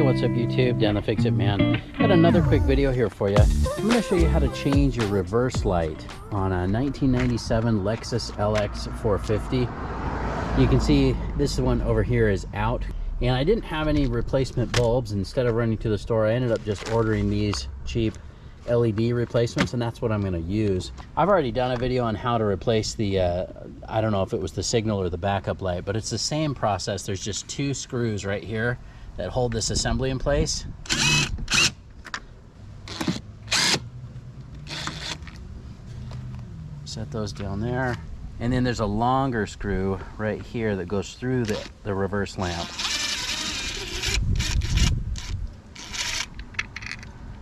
what's up YouTube? Dan the Fix-It Man. Got another quick video here for you. I'm going to show you how to change your reverse light on a 1997 Lexus LX450. You can see this one over here is out, and I didn't have any replacement bulbs. Instead of running to the store, I ended up just ordering these cheap LED replacements, and that's what I'm going to use. I've already done a video on how to replace the I don't know if it was the signal or the backup light, but it's the same process. There's just two screws right here that hold this assembly in place. Set those down there, and then there's a longer screw right here that goes through the reverse lamp.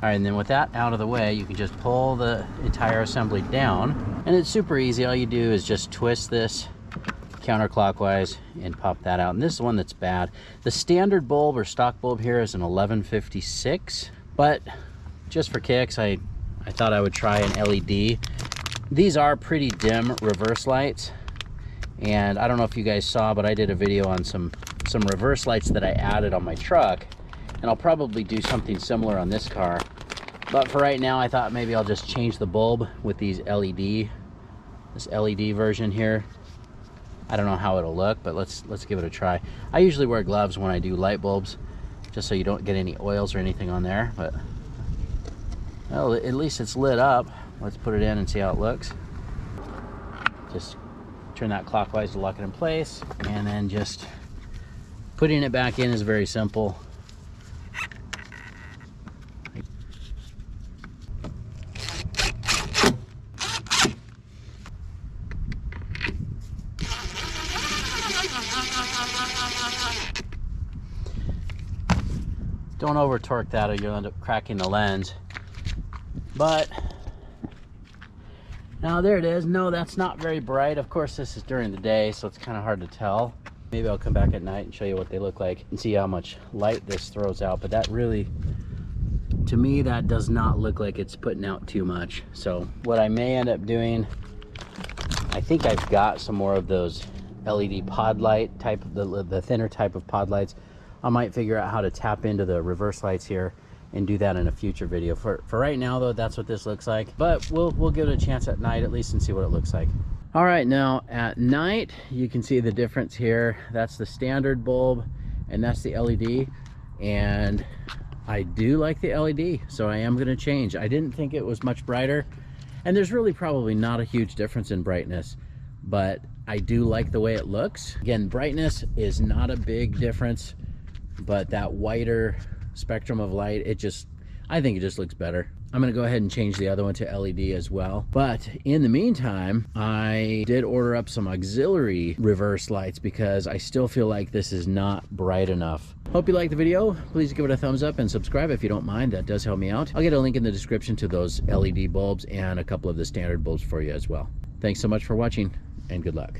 All right, and then with that out of the way, you can just pull the entire assembly down, and it's super easy. All you do is just twist this counterclockwise and pop that out. And this is the one that's bad. The standard bulb or stock bulb here is an 1156, but just for kicks, I thought I would try an LED. These are pretty dim reverse lights, and I don't know if you guys saw, but I did a video on some reverse lights that I added on my truck, and I'll probably do something similar on this car. But for right now, I thought maybe I'll just change the bulb with these this LED version here. I don't know how it'll look, but let's give it a try. I usually wear gloves when I do light bulbs, just so you don't get any oils or anything on there. But well, at least it's lit up. Let's put it in and see how it looks. Just turn that clockwise to lock it in place, and then just putting it back in is very simple. Don't over torque that or you'll end up cracking the lens. But now there it is. No, that's not very bright. Of course, this is during the day, so it's kind of hard to tell. Maybe I'll come back at night and show you what they look like and see how much light this throws out. But that really, to me, that does not look like it's putting out too much. So what I may end up doing, I think I've got some more of those LED pod light type, the thinner type of pod lights. I might figure out how to tap into the reverse lights here and do that in a future video. For right now though, that's what this looks like, but we'll give it a chance at night at least and see what it looks like. All right, now at night you can see the difference here. That's the standard bulb and that's the LED, and I do like the LED, so I am going to change. I didn't think it was much brighter, and there's really probably not a huge difference in brightness, but I do like the way it looks. Again, brightness is not a big difference, but that wider spectrum of light, I think it just looks better. I'm gonna go ahead and change the other one to LED as well. But in the meantime, I did order up some auxiliary reverse lights because I still feel like this is not bright enough. Hope you liked the video. Please give it a thumbs up and subscribe if you don't mind. That does help me out. I'll get a link in the description to those LED bulbs and a couple of the standard bulbs for you as well. Thanks so much for watching, and good luck.